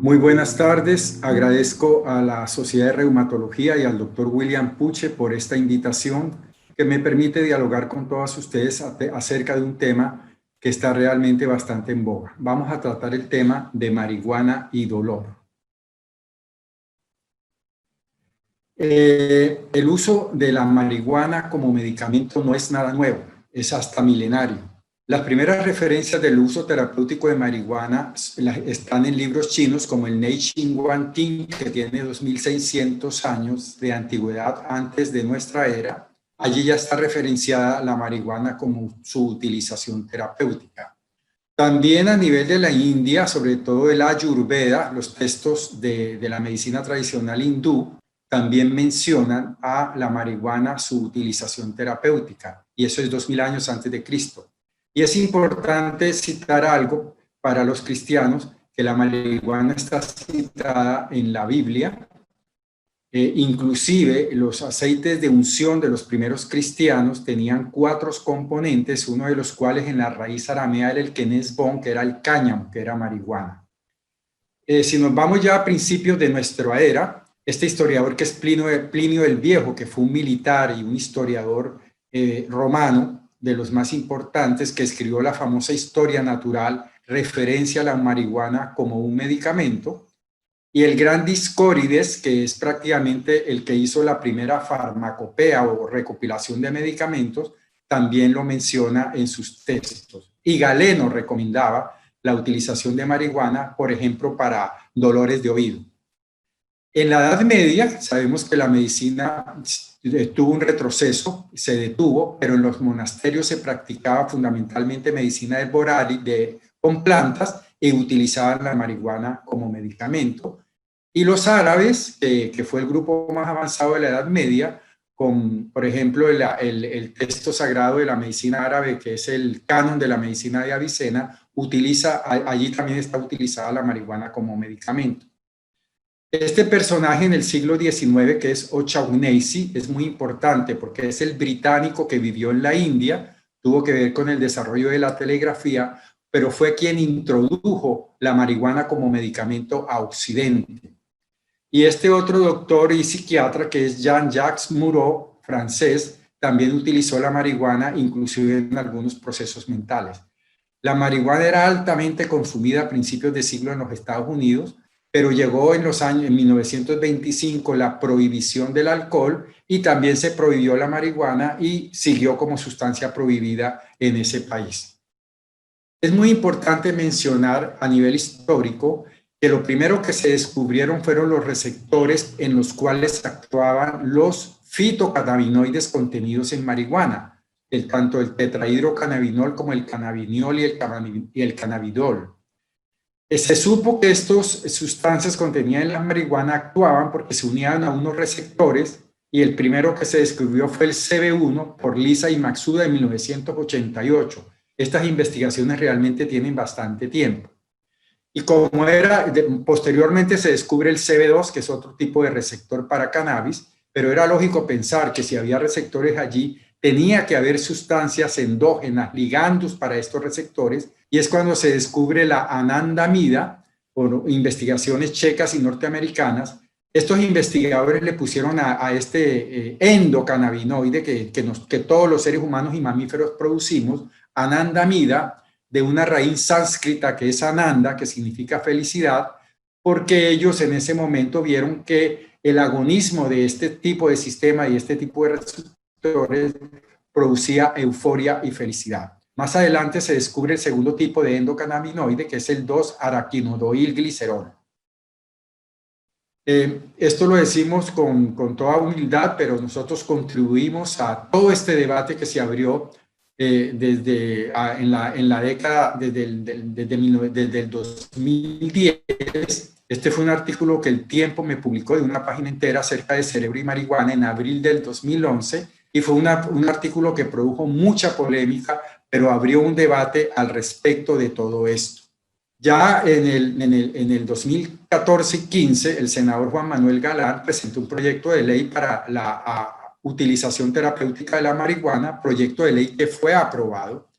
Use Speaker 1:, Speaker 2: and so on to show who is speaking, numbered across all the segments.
Speaker 1: Muy buenas tardes, agradezco a la Sociedad de Reumatología y al doctor William Puche por esta invitación que me permite dialogar con todas ustedes acerca de un tema que está realmente bastante en boga. Vamos a tratar el tema de marihuana y dolor. El uso de la marihuana como medicamento no es nada nuevo, es hasta milenario. Las primeras referencias del uso terapéutico de marihuana están en libros chinos como el Neixing Wanting, que tiene 2600 años de antigüedad antes de nuestra era. Allí ya está referenciada la marihuana como su utilización terapéutica. También a nivel de la India, sobre todo el Ayurveda, los textos de la medicina tradicional hindú, también mencionan a la marihuana su utilización terapéutica, y eso es 2000 años antes de Cristo. Y es importante citar algo para los cristianos, que la marihuana está citada en la Biblia. Inclusive los aceites de unción de los primeros cristianos tenían 4 componentes, uno de los cuales en la raíz aramea era el kenesbon, que era el cáñamo, que era marihuana. Si nos vamos ya a principios de nuestra era, este historiador que es Plinio el Viejo, que fue un militar y un historiador romano, de los más importantes, que escribió la famosa Historia Natural, referencia a la marihuana como un medicamento, y el gran Discórides, que es prácticamente el que hizo la primera farmacopea o recopilación de medicamentos, también lo menciona en sus textos. Y Galeno recomendaba la utilización de marihuana, por ejemplo, para dolores de oído. En la Edad Media sabemos que la medicina tuvo un retroceso, se detuvo, pero en los monasterios se practicaba fundamentalmente medicina herbolaria con plantas y utilizaban la marihuana como medicamento. Y los árabes, que fue el grupo más avanzado de la Edad Media, con, por ejemplo, el texto sagrado de la medicina árabe, que es el canon de la medicina de Avicena, allí también está utilizada la marihuana como medicamento. Este personaje en el siglo XIX, que es O'Shaughnessy, es muy importante porque es el británico que vivió en la India, tuvo que ver con el desarrollo de la telegrafía, pero fue quien introdujo la marihuana como medicamento a Occidente. Y este otro doctor y psiquiatra, que es Jean-Jacques Murrow, francés, también utilizó la marihuana, inclusive en algunos procesos mentales. La marihuana era altamente consumida a principios de siglo en los Estados Unidos, pero llegó en 1925 la prohibición del alcohol y también se prohibió la marihuana y siguió como sustancia prohibida en ese país. Es muy importante mencionar a nivel histórico que lo primero que se descubrieron fueron los receptores en los cuales actuaban los fitocannabinoides contenidos en marihuana, tanto el tetrahidrocannabinol como el cannabinol y el cannabidol. Se supo que estas sustancias contenidas en la marihuana actuaban porque se unían a unos receptores, y el primero que se descubrió fue el CB1 por Lisa y Matsuda en 1988. Estas investigaciones realmente tienen bastante tiempo. Y como posteriormente se descubre el CB2, que es otro tipo de receptor para cannabis, pero era lógico pensar que si había receptores allí, tenía que haber sustancias endógenas, ligandos para estos receptores, y es cuando se descubre la anandamida por investigaciones checas y norteamericanas. Estos investigadores le pusieron a este endocannabinoide que todos los seres humanos y mamíferos producimos, anandamida, de una raíz sánscrita que es Ananda, que significa felicidad, porque ellos en ese momento vieron que el agonismo de este tipo de sistema y este tipo de receptores producía euforia y felicidad. Más adelante se descubre el segundo tipo de endocannabinoide, que es el 2-araquinodoilglicerol. Esto lo decimos con toda humildad, pero nosotros contribuimos a todo este debate que se abrió en la década, desde el 2010. Este fue un artículo que El Tiempo me publicó de una página entera acerca de cerebro y marihuana en abril del 2011, y fue un artículo que produjo mucha polémica, pero abrió un debate al respecto de todo esto. Ya en el 2014-15, el senador Juan Manuel Galán presentó un proyecto de ley para la utilización terapéutica de la marihuana, proyecto de ley que fue aprobado,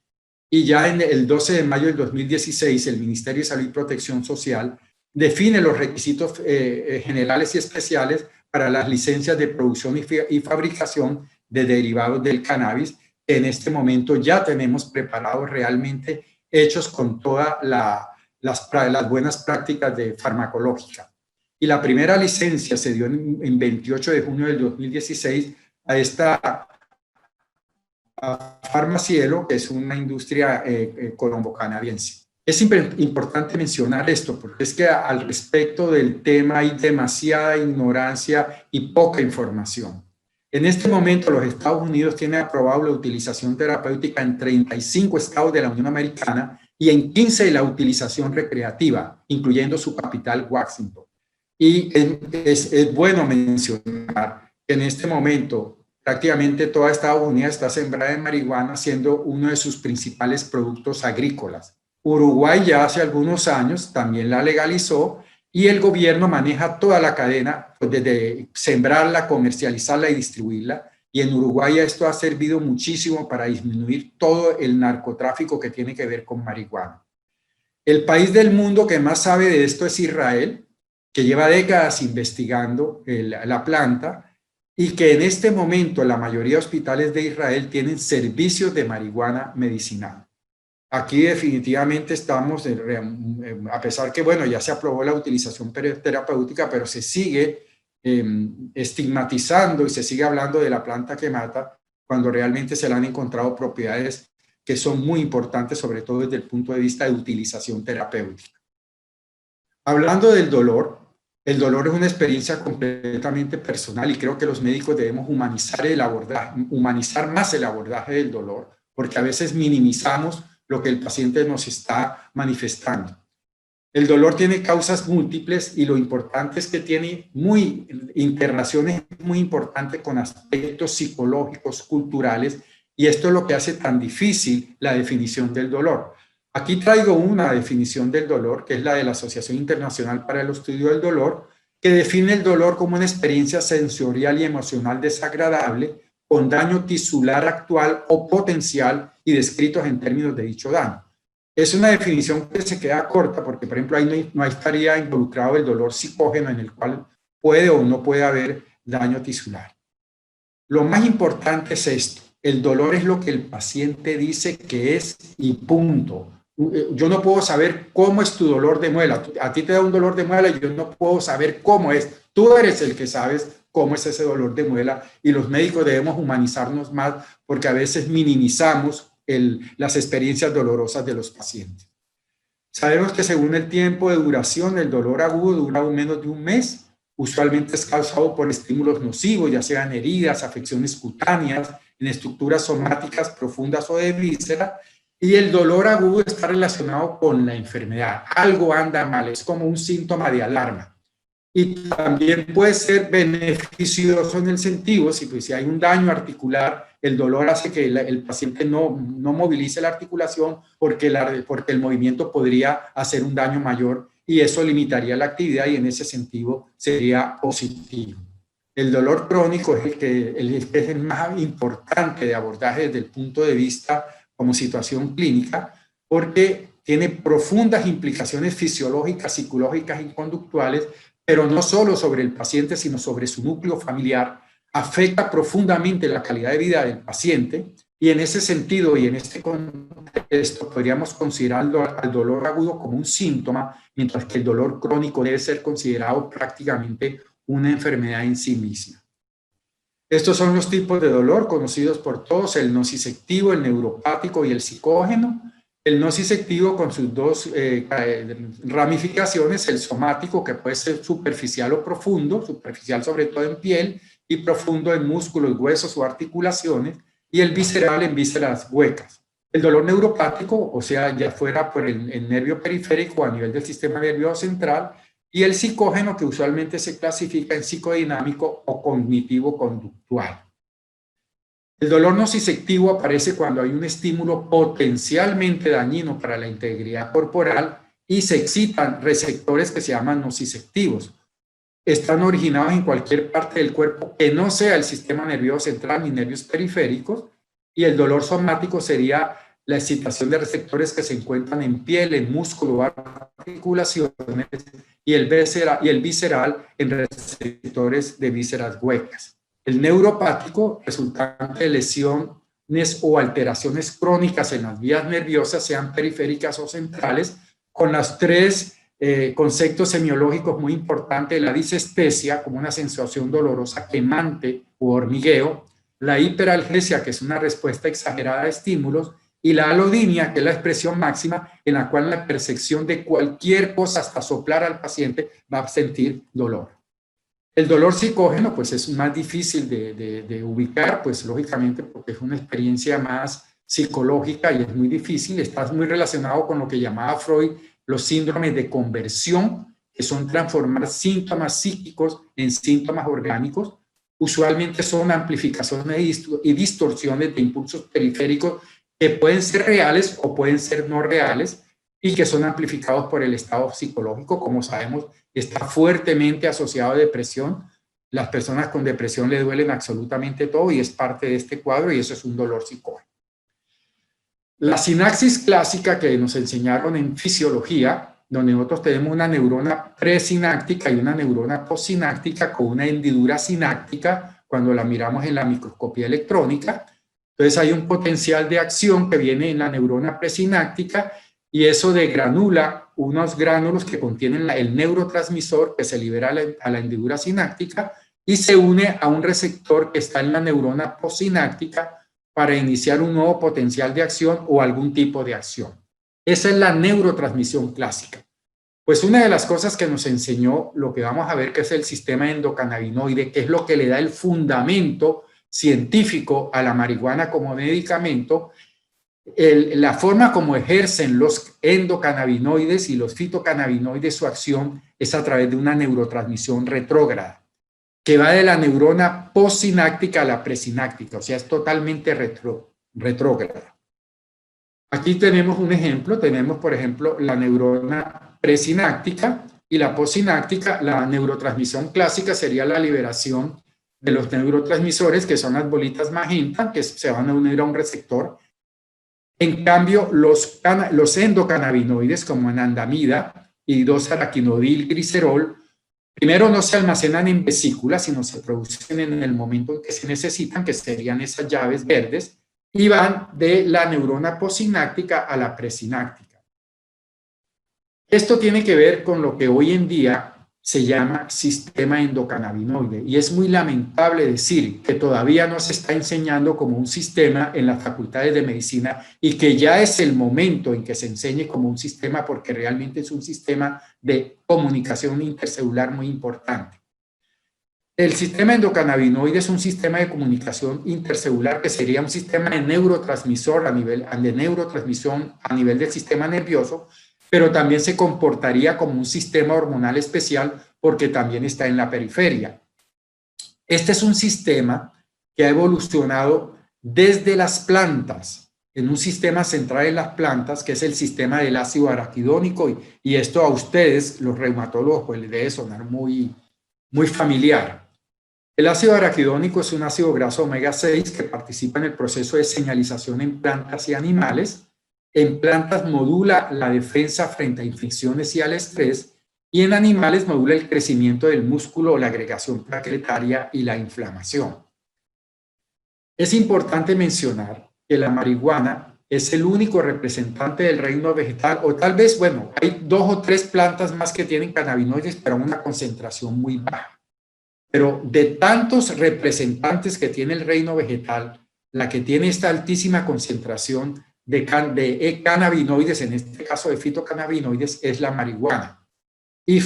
Speaker 1: y ya en el 12 de mayo del 2016 el Ministerio de Salud y Protección Social define los requisitos generales y especiales para las licencias de producción y fabricación de derivados del cannabis. En este momento ya tenemos preparados realmente, hechos con todas las buenas prácticas de farmacológica. Y la primera licencia se dio en 28 de junio del 2016 a esta Farmacielo, que es una industria colombo-canadiense. Es importante mencionar esto porque es que al respecto del tema hay demasiada ignorancia y poca información. En este momento los Estados Unidos tienen aprobado la utilización terapéutica en 35 estados de la Unión Americana y en 15 la utilización recreativa, incluyendo su capital, Washington. Y es bueno mencionar que en este momento prácticamente toda Estados Unidos está sembrada en marihuana, siendo uno de sus principales productos agrícolas. Uruguay ya hace algunos años también la legalizó y el gobierno maneja toda la cadena, pues desde sembrarla, comercializarla y distribuirla. Y en Uruguay esto ha servido muchísimo para disminuir todo el narcotráfico que tiene que ver con marihuana. El país del mundo que más sabe de esto es Israel, que lleva décadas investigando la planta y que en este momento la mayoría de hospitales de Israel tienen servicios de marihuana medicinal. Aquí definitivamente estamos, a pesar que, bueno, ya se aprobó la utilización terapéutica, pero se sigue estigmatizando y se sigue hablando de la planta que mata, cuando realmente se le han encontrado propiedades que son muy importantes, sobre todo desde el punto de vista de utilización terapéutica. Hablando del dolor, el dolor es una experiencia completamente personal y creo que los médicos debemos humanizar más el abordaje del dolor, porque a veces minimizamos lo que el paciente nos está manifestando. El dolor tiene causas múltiples y lo importante es que tiene internaciones muy importantes con aspectos psicológicos, culturales, y esto es lo que hace tan difícil la definición del dolor. Aquí traigo una definición del dolor, que es la de la Asociación Internacional para el Estudio del Dolor, que define el dolor como una experiencia sensorial y emocional desagradable con daño tisular actual o potencial y descritos en términos de dicho daño. Es una definición que se queda corta porque, por ejemplo, ahí no estaría involucrado el dolor psicógeno en el cual puede o no puede haber daño tisular. Lo más importante es esto. El dolor es lo que el paciente dice que es y punto. Yo no puedo saber cómo es tu dolor de muela. A ti te da un dolor de muela y yo no puedo saber cómo es. Tú eres el que sabes cómo es ese dolor de muela y los médicos debemos humanizarnos más porque a veces minimizamos las experiencias dolorosas de los pacientes. Sabemos que según el tiempo de duración, el dolor agudo dura menos de un mes. Usualmente es causado por estímulos nocivos, ya sean heridas, afecciones cutáneas, en estructuras somáticas profundas o de víscera, y el dolor agudo está relacionado con la enfermedad. Algo anda mal, es como un síntoma de alarma. Y también puede ser beneficioso en el sentido, si hay un daño articular, el dolor hace que el paciente no movilice la articulación porque el movimiento podría hacer un daño mayor y eso limitaría la actividad y en ese sentido sería positivo. El dolor crónico es el más importante de abordaje desde el punto de vista como situación clínica porque tiene profundas implicaciones fisiológicas, psicológicas y conductuales, pero no solo sobre el paciente, sino sobre su núcleo familiar, afecta profundamente la calidad de vida del paciente y en ese sentido y en este contexto podríamos considerar al dolor agudo como un síntoma, mientras que el dolor crónico debe ser considerado prácticamente una enfermedad en sí misma. Estos son los tipos de dolor conocidos por todos, el nociceptivo, el neuropático y el psicógeno. El nociceptivo con sus dos ramificaciones, el somático que puede ser superficial o profundo, superficial sobre todo en piel y profundo en músculos, huesos o articulaciones, y el visceral en vísceras huecas. El dolor neuropático, o sea, ya fuera por el nervio periférico a nivel del sistema nervioso central, y el psicógeno que usualmente se clasifica en psicodinámico o cognitivo-conductual. El dolor nociceptivo aparece cuando hay un estímulo potencialmente dañino para la integridad corporal y se excitan receptores que se llaman nociceptivos. Están originados en cualquier parte del cuerpo que no sea el sistema nervioso central ni nervios periféricos, y el dolor somático sería la excitación de receptores que se encuentran en piel, en músculo, articulaciones y el visceral en receptores de vísceras huecas. El neuropático, resultante de lesiones o alteraciones crónicas en las vías nerviosas, sean periféricas o centrales, con los tres conceptos semiológicos muy importantes: la disestesia, como una sensación dolorosa, quemante o hormigueo; la hiperalgesia, que es una respuesta exagerada a estímulos; y la alodinia, que es la expresión máxima en la cual la percepción de cualquier cosa, hasta soplar al paciente, va a sentir dolor. El dolor psicógeno, pues es más difícil de ubicar, pues lógicamente porque es una experiencia más psicológica y es muy difícil. Está muy relacionado con lo que llamaba Freud los síndromes de conversión, que son transformar síntomas psíquicos en síntomas orgánicos. Usualmente son amplificaciones y distorsiones de impulsos periféricos que pueden ser reales o pueden ser no reales y que son amplificados por el estado psicológico. Como sabemos, está fuertemente asociado a depresión. Las personas con depresión le duelen absolutamente todo y es parte de este cuadro, y eso es un dolor psicógeno. La sinapsis clásica que nos enseñaron en fisiología, donde nosotros tenemos una neurona presináptica y una neurona postsináptica con una hendidura sináptica cuando la miramos en la microscopía electrónica. Entonces hay un potencial de acción que viene en la neurona presináptica y eso degranula unos gránulos que contienen el neurotransmisor que se libera a la hendidura sináptica y se une a un receptor que está en la neurona postsináptica para iniciar un nuevo potencial de acción o algún tipo de acción. Esa es la neurotransmisión clásica. Pues una de las cosas que nos enseñó, lo que vamos a ver, que es el sistema endocannabinoide, que es lo que le da el fundamento científico a la marihuana como medicamento. La forma como ejercen los endocannabinoides y los fitocannabinoides su acción es a través de una neurotransmisión retrógrada, que va de la neurona postsináptica a la presináptica, o sea, es totalmente retrógrada. Aquí tenemos un ejemplo, tenemos por ejemplo la neurona presináptica y la postsináptica. La neurotransmisión clásica sería la liberación de los neurotransmisores, que son las bolitas magenta, que se van a unir a un receptor. En cambio, los endocannabinoides, como anandamida y 2-araquinodilglicerol, primero no se almacenan en vesículas, sino se producen en el momento en que se necesitan, que serían esas llaves verdes, y van de la neurona postsináptica a la presináptica. Esto tiene que ver con lo que hoy en día se llama sistema endocannabinoide, y es muy lamentable decir que todavía no se está enseñando como un sistema en las facultades de medicina y que ya es el momento en que se enseñe como un sistema, porque realmente es un sistema de comunicación intercelular muy importante. El sistema endocannabinoide es un sistema de comunicación intercelular que sería un sistema de neurotransmisor de neurotransmisión a nivel del sistema nervioso, pero también se comportaría como un sistema hormonal especial porque también está en la periferia. Este es un sistema que ha evolucionado desde las plantas, en un sistema central en las plantas, que es el sistema del ácido araquidónico, y esto a ustedes, los reumatólogos, pues les debe sonar muy familiar. El ácido araquidónico es un ácido graso omega 6 que participa en el proceso de señalización en plantas y animales. En plantas modula la defensa frente a infecciones y al estrés, y en animales modula el crecimiento del músculo, la agregación plaquetaria y la inflamación. Es importante mencionar que la marihuana es el único representante del reino vegetal, o tal vez, bueno, hay 2 o 3 plantas más que tienen cannabinoides, pero a una concentración muy baja. Pero de tantos representantes que tiene el reino vegetal, la que tiene esta altísima concentración de cannabinoides, en este caso de fitocannabinoides, es la marihuana. Y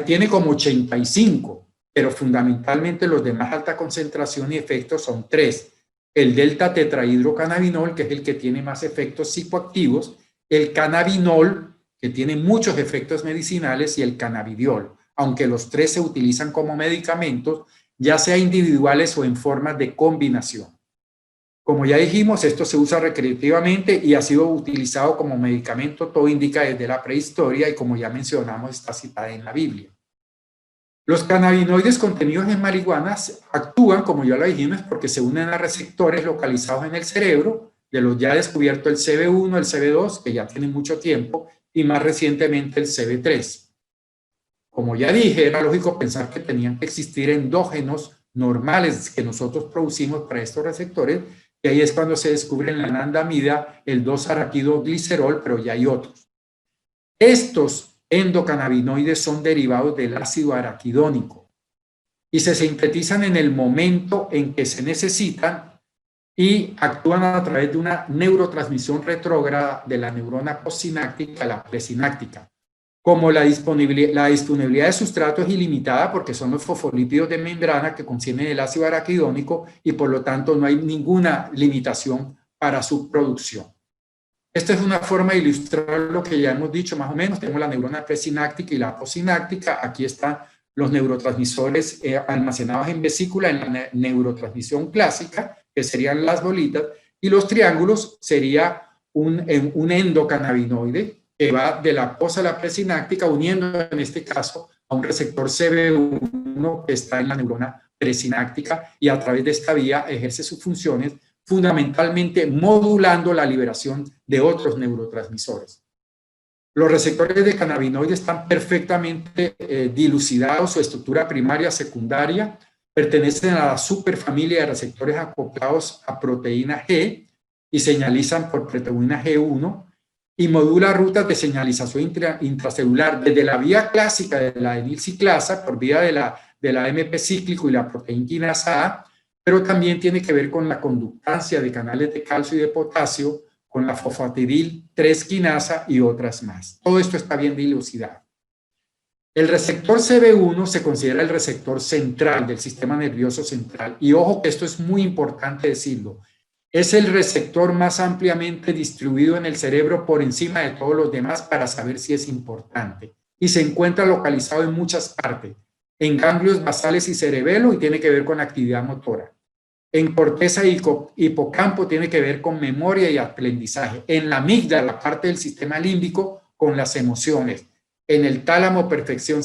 Speaker 1: tiene como 85, pero fundamentalmente los de más alta concentración y efectos son 3. El delta tetrahidrocannabinol, que es el que tiene más efectos psicoactivos; el cannabinol, que tiene muchos efectos medicinales; y el cannabidiol, aunque los 3 se utilizan como medicamentos, ya sea individuales o en formas de combinación. Como ya dijimos, esto se usa recreativamente y ha sido utilizado como medicamento, todo indica, desde la prehistoria, y como ya mencionamos, está citada en la Biblia. Los cannabinoides contenidos en marihuana actúan, como ya lo dijimos, porque se unen a receptores localizados en el cerebro, de los ya descubierto el CB1, el CB2, que ya tienen mucho tiempo, y más recientemente el CB3. Como ya dije, era lógico pensar que tenían que existir endógenos normales que nosotros producimos para estos receptores, y ahí es cuando se descubre en la anandamida el 2-araquidoglicerol, pero ya hay otros. Estos endocannabinoides son derivados del ácido araquidónico y se sintetizan en el momento en que se necesitan y actúan a través de una neurotransmisión retrógrada de la neurona postsináptica a la presináptica. Como la disponibilidad de sustrato es ilimitada porque son los fosfolípidos de membrana que contienen el ácido araquidónico y por lo tanto no hay ninguna limitación para su producción. Esta es una forma de ilustrar lo que ya hemos dicho más o menos. Tenemos la neurona presináptica y la postsináptica. Aquí están los neurotransmisores almacenados en vesícula en la neurotransmisión clásica, que serían las bolitas, y los triángulos sería un endocannabinoide que va de la pos a la presináptica, uniendo en este caso a un receptor CB1 que está en la neurona presináptica y a través de esta vía ejerce sus funciones, fundamentalmente modulando la liberación de otros neurotransmisores. Los receptores de cannabinoides están perfectamente dilucidados, su estructura primaria, secundaria, pertenecen a la superfamilia de receptores acoplados a proteína G y señalizan por proteína G1 y modula rutas de señalización intracelular desde la vía clásica de la adenilciclasa por vía de la MP cíclico y la proteína quinasa A, pero también tiene que ver con la conductancia de canales de calcio y de potasio, con la fosfatidil 3 quinasa y otras más. Todo esto está bien dilucidado. El receptor CB1 se considera el receptor central del sistema nervioso central. Y ojo que esto es muy importante decirlo. Es el receptor más ampliamente distribuido en el cerebro por encima de todos los demás para saber si es importante. Y se encuentra localizado en muchas partes. En ganglios basales y cerebelo y tiene que ver con actividad motora. En corteza y hipocampo tiene que ver con memoria y aprendizaje. En la amígdala, la parte del sistema límbico, con las emociones. En el tálamo, percepción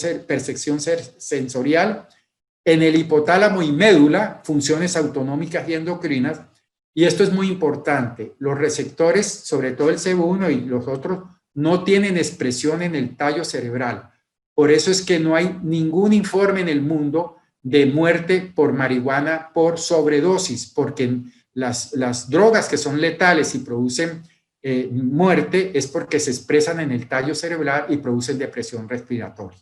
Speaker 1: sensorial. En el hipotálamo y médula, funciones autonómicas y endocrinas. Y esto es muy importante. Los receptores, sobre todo el CB1 y los otros, no tienen expresión en el tallo cerebral. Por eso es que no hay ningún informe en el mundo de muerte por marihuana por sobredosis, porque las drogas que son letales y producen muerte es porque se expresan en el tallo cerebral y producen depresión respiratoria.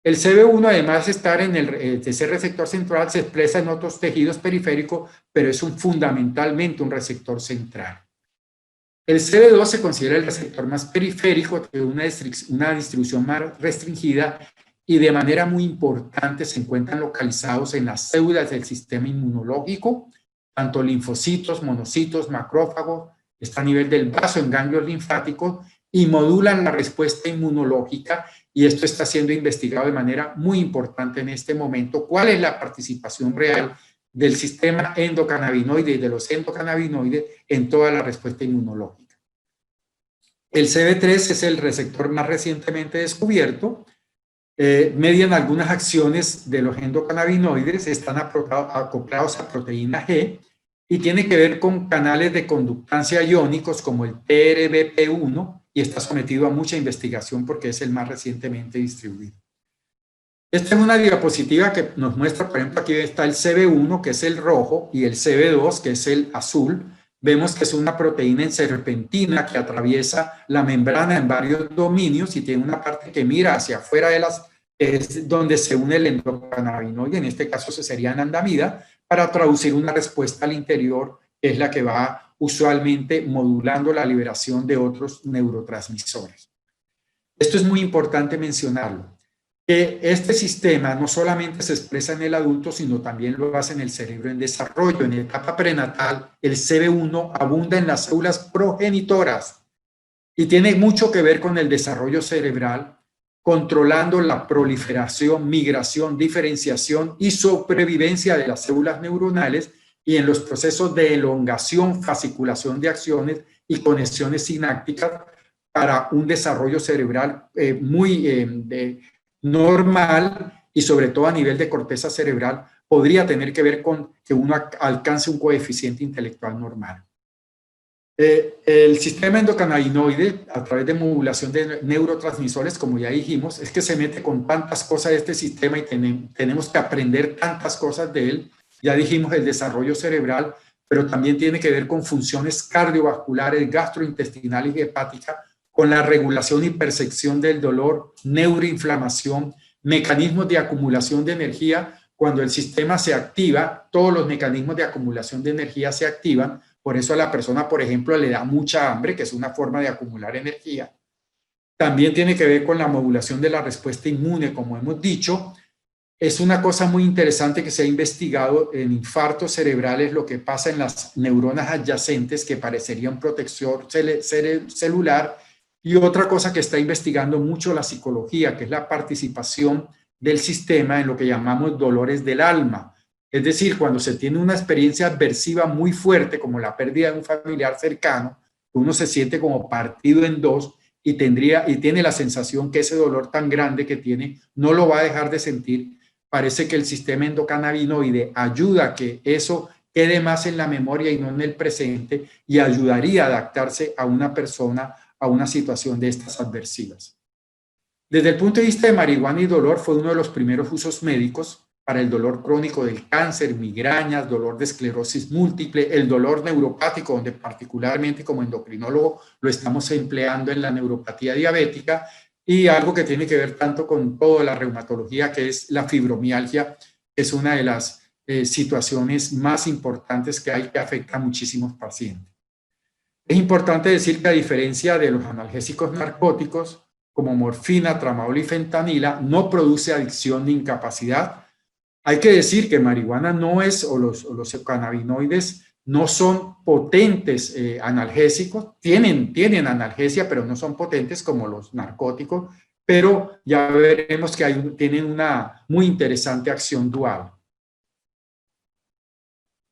Speaker 1: El CB1, además de estar de ser receptor central, se expresa en otros tejidos periféricos, pero es fundamentalmente un receptor central. El CB2 se considera el receptor más periférico, de una distribución más restringida y de manera muy importante se encuentran localizados en las células del sistema inmunológico, tanto linfocitos, monocitos, macrófagos, está a nivel del vaso en ganglios linfáticos y modulan la respuesta inmunológica, y esto está siendo investigado de manera muy importante en este momento. ¿Cuál es la participación real del sistema endocannabinoide y de los endocannabinoides en toda la respuesta inmunológica? El CB3 es el receptor más recientemente descubierto. Median algunas acciones de los endocannabinoides, están acoplados a proteína G y tiene que ver con canales de conductancia iónicos como el TRBP1 y está sometido a mucha investigación porque es el más recientemente distribuido. Esta es una diapositiva que nos muestra, por ejemplo, aquí está el CB1, que es el rojo, y el CB2, que es el azul. Vemos que es una proteína en serpentina que atraviesa la membrana en varios dominios y tiene una parte que mira hacia afuera es donde se une el endocannabinoide, en este caso se sería anandamida, para traducir una respuesta al interior, que es la que va usualmente modulando la liberación de otros neurotransmisores. Esto es muy importante mencionarlo, que este sistema no solamente se expresa en el adulto, sino también lo hace en el cerebro en desarrollo. En etapa prenatal, el CB1 abunda en las células progenitoras y tiene mucho que ver con el desarrollo cerebral, controlando la proliferación, migración, diferenciación y sobrevivencia de las células neuronales y en los procesos de elongación, fasciculación de acciones y conexiones sinápticas para un desarrollo cerebral muy normal y sobre todo a nivel de corteza cerebral podría tener que ver con que uno alcance un coeficiente intelectual normal. El sistema endocannabinoide, a través de modulación de neurotransmisores, como ya dijimos, es que se mete con tantas cosas de este sistema y tenemos que aprender tantas cosas de él. Ya dijimos el desarrollo cerebral, pero también tiene que ver con funciones cardiovasculares, gastrointestinales y hepáticas, con la regulación y percepción del dolor, neuroinflamación, mecanismos de acumulación de energía. Cuando el sistema se activa, todos los mecanismos de acumulación de energía se activan. Por eso a la persona, por ejemplo, le da mucha hambre, que es una forma de acumular energía. También tiene que ver con la modulación de la respuesta inmune, como hemos dicho. Es una cosa muy interesante que se ha investigado en infartos cerebrales, lo que pasa en las neuronas adyacentes, que parecería un protector celular. Y otra cosa que está investigando mucho la psicología, que es la participación del sistema en lo que llamamos dolores del alma. Es decir, cuando se tiene una experiencia adversiva muy fuerte, como la pérdida de un familiar cercano, uno se siente como partido en dos y tiene la sensación que ese dolor tan grande que tiene no lo va a dejar de sentir. Parece que el sistema endocannabinoide ayuda a que eso quede más en la memoria y no en el presente, y ayudaría a adaptarse a una persona a una situación de estas adversivas. Desde el punto de vista de marihuana y dolor, fue uno de los primeros usos médicos para el dolor crónico del cáncer, migrañas, dolor de esclerosis múltiple, el dolor neuropático, donde particularmente como endocrinólogo lo estamos empleando en la neuropatía diabética, y algo que tiene que ver tanto con toda la reumatología, que es la fibromialgia, que es una de las situaciones más importantes que hay, que afecta a muchísimos pacientes. Es importante decir que, a diferencia de los analgésicos narcóticos, como morfina, tramadol y fentanila, no produce adicción ni incapacidad. Hay que decir que marihuana no es, o los cannabinoides no son potentes analgésicos, tienen analgesia, pero no son potentes como los narcóticos, pero ya veremos que tienen una muy interesante acción dual.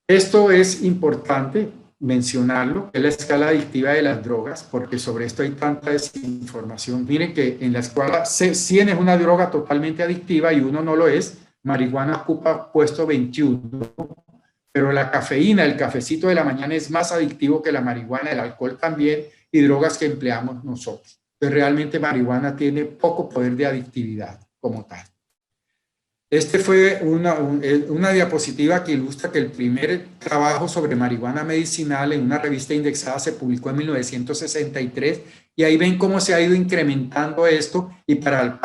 Speaker 1: Esto es importante mencionarlo, es la escala adictiva de las drogas, porque sobre esto hay tanta desinformación. Miren que en la escala 100 es una droga totalmente adictiva y 1 no lo es. Marihuana ocupa puesto 21, pero la cafeína, el cafecito de la mañana, es más adictivo que la marihuana, el alcohol también, y drogas que empleamos nosotros. Entonces, realmente marihuana tiene poco poder de adictividad como tal. Este fue una diapositiva que ilustra que el primer trabajo sobre marihuana medicinal en una revista indexada se publicó en 1963, y ahí ven cómo se ha ido incrementando esto, y para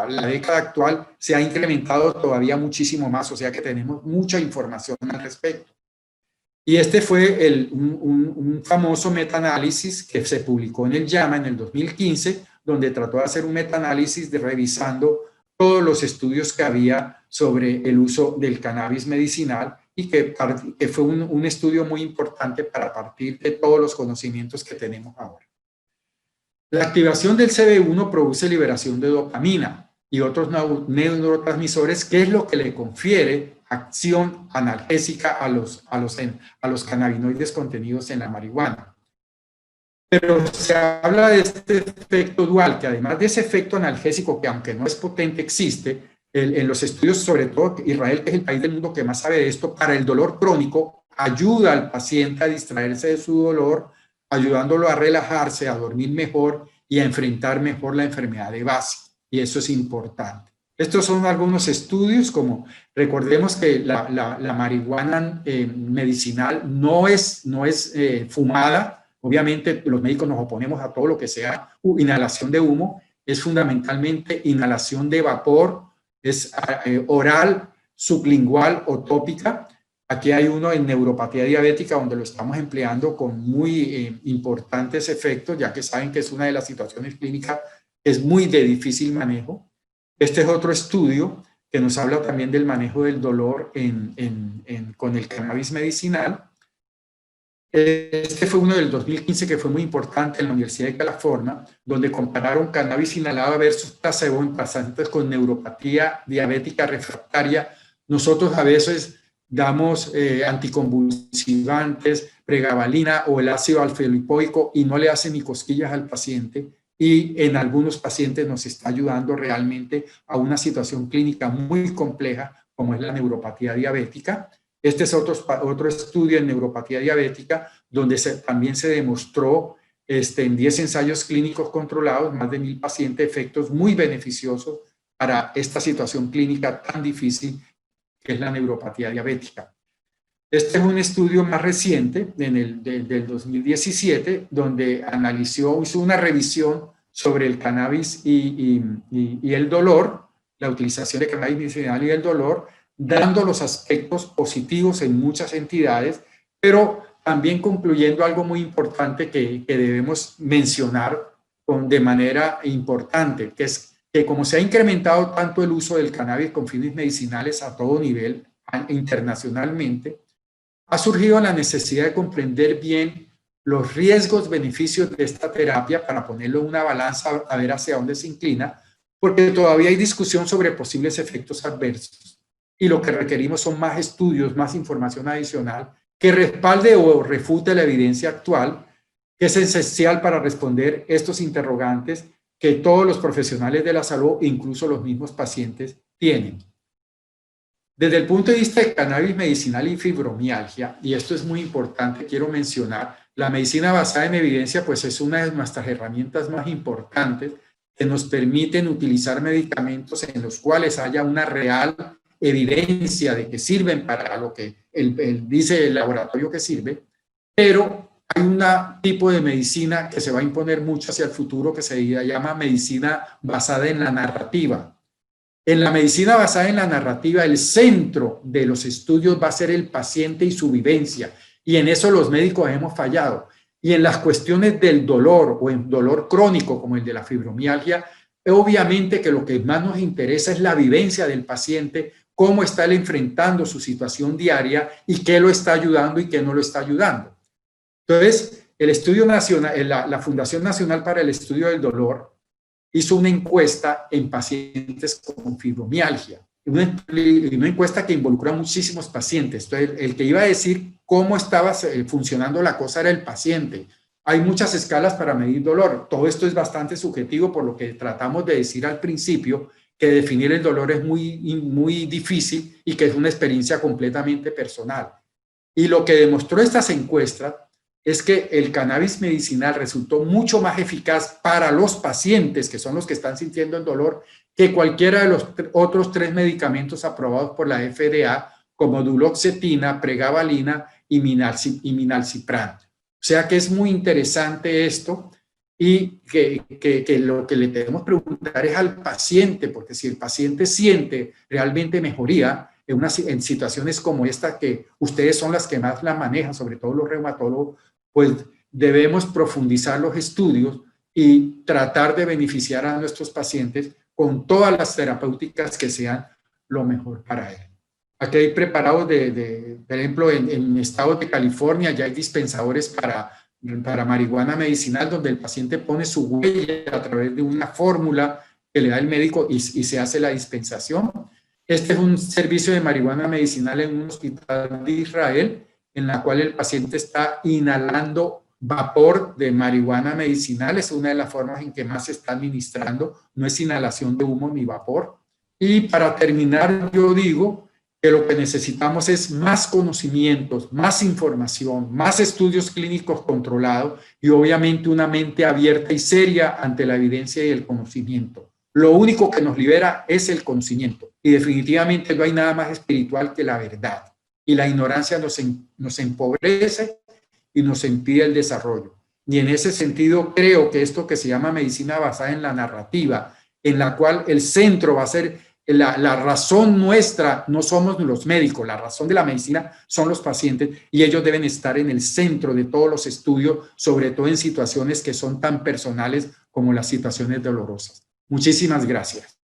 Speaker 1: la década actual se ha incrementado todavía muchísimo más, o sea que tenemos mucha información al respecto. Y este fue un famoso metaanálisis que se publicó en el JAMA en el 2015, donde trató de hacer un metaanálisis revisando todos los estudios que había sobre el uso del cannabis medicinal, y que fue un estudio muy importante para partir de todos los conocimientos que tenemos ahora. La activación del CB1 produce liberación de dopamina y otros neurotransmisores, que es lo que le confiere acción analgésica a los cannabinoides contenidos en la marihuana. Pero se habla de este efecto dual, que además de ese efecto analgésico, que aunque no es potente, existe, en los estudios, sobre todo Israel, que es el país del mundo que más sabe de esto, para el dolor crónico, ayuda al paciente a distraerse de su dolor, ayudándolo a relajarse, a dormir mejor y a enfrentar mejor la enfermedad de base. Y eso es importante. Estos son algunos estudios, como recordemos que la marihuana medicinal no es fumada. Obviamente los médicos nos oponemos a todo lo que sea inhalación de humo. Es fundamentalmente inhalación de vapor, es oral, sublingual o tópica. Aquí hay uno en neuropatía diabética, donde lo estamos empleando con muy importantes efectos, ya que saben que es una de las situaciones clínicas que es muy de difícil manejo. Este es otro estudio que nos habla también del manejo del dolor con el cannabis medicinal. Este fue uno del 2015 que fue muy importante en la Universidad de California, donde compararon cannabis inhalado versus placebo en pacientes con neuropatía diabética refractaria. Nosotros a veces damos anticonvulsivantes, pregabalina o el ácido alfa-lipoico, y no le hacen ni cosquillas al paciente, y en algunos pacientes nos está ayudando realmente a una situación clínica muy compleja como es la neuropatía diabética. Este es otro estudio en neuropatía diabética, donde también se demostró en 10 ensayos clínicos controlados, más de 1000 pacientes, efectos muy beneficiosos para esta situación clínica tan difícil que es la neuropatía diabética. Este es un estudio más reciente, del 2017, donde hizo una revisión sobre el cannabis y el dolor, la utilización de cannabis medicinal y el dolor, dando los aspectos positivos en muchas entidades, pero también concluyendo algo muy importante que debemos mencionar de manera importante, que es que como se ha incrementado tanto el uso del cannabis con fines medicinales a todo nivel, internacionalmente, ha surgido la necesidad de comprender bien los riesgos, beneficios de esta terapia para ponerlo en una balanza a ver hacia dónde se inclina, porque todavía hay discusión sobre posibles efectos adversos. Y lo que requerimos son más estudios, más información adicional que respalde o refute la evidencia actual, que es esencial para responder estos interrogantes que todos los profesionales de la salud, incluso los mismos pacientes, tienen. Desde el punto de vista de cannabis medicinal y fibromialgia, y esto es muy importante, quiero mencionar, la medicina basada en evidencia pues es una de nuestras herramientas más importantes que nos permiten utilizar medicamentos en los cuales haya una real evidencia de que sirven para lo que dice el laboratorio que sirve, pero hay un tipo de medicina que se va a imponer mucho hacia el futuro que se llama medicina basada en la narrativa. En la medicina basada en la narrativa, el centro de los estudios va a ser el paciente y su vivencia, y en eso los médicos hemos fallado. Y en las cuestiones del dolor o en dolor crónico como el de la fibromialgia, obviamente que lo que más nos interesa es la vivencia del paciente, cómo está él enfrentando su situación diaria y qué lo está ayudando y qué no lo está ayudando. Entonces, el estudio nacional, la Fundación Nacional para el Estudio del Dolor hizo una encuesta en pacientes con fibromialgia, una encuesta que involucra a muchísimos pacientes. Entonces, el que iba a decir cómo estaba funcionando la cosa era el paciente. Hay muchas escalas para medir dolor. Todo esto es bastante subjetivo, por lo que tratamos de decir al principio que definir el dolor es muy difícil y que es una experiencia completamente personal. Y lo que demostró estas encuestas es que el cannabis medicinal resultó mucho más eficaz para los pacientes, que son los que están sintiendo el dolor, que cualquiera de los otros 3 medicamentos aprobados por la FDA, como duloxetina, pregabalina y minalcipran. O sea que es muy interesante esto, y que lo que le tenemos que preguntar es al paciente, porque si el paciente siente realmente mejoría en situaciones como esta, que ustedes son las que más la manejan, sobre todo los reumatólogos, pues debemos profundizar los estudios y tratar de beneficiar a nuestros pacientes con todas las terapéuticas que sean lo mejor para él. Aquí hay preparados, por ejemplo, en el estado de California ya hay dispensadores para marihuana medicinal, donde el paciente pone su huella a través de una fórmula que le da el médico y se hace la dispensación. Este es un servicio de marihuana medicinal en un hospital de Israel, en la cual el paciente está inhalando vapor de marihuana medicinal. Es una de las formas en que más se está administrando, no es inhalación de humo ni vapor. Y para terminar, yo digo que lo que necesitamos es más conocimientos, más información, más estudios clínicos controlados y obviamente una mente abierta y seria ante la evidencia y el conocimiento. Lo único que nos libera es el conocimiento, y definitivamente no hay nada más espiritual que la verdad. Y la ignorancia nos empobrece y nos impide el desarrollo. Y en ese sentido creo que esto que se llama medicina basada en la narrativa, en la cual el centro va a ser la razón nuestra, no somos los médicos, la razón de la medicina son los pacientes, y ellos deben estar en el centro de todos los estudios, sobre todo en situaciones que son tan personales como las situaciones dolorosas. Muchísimas gracias.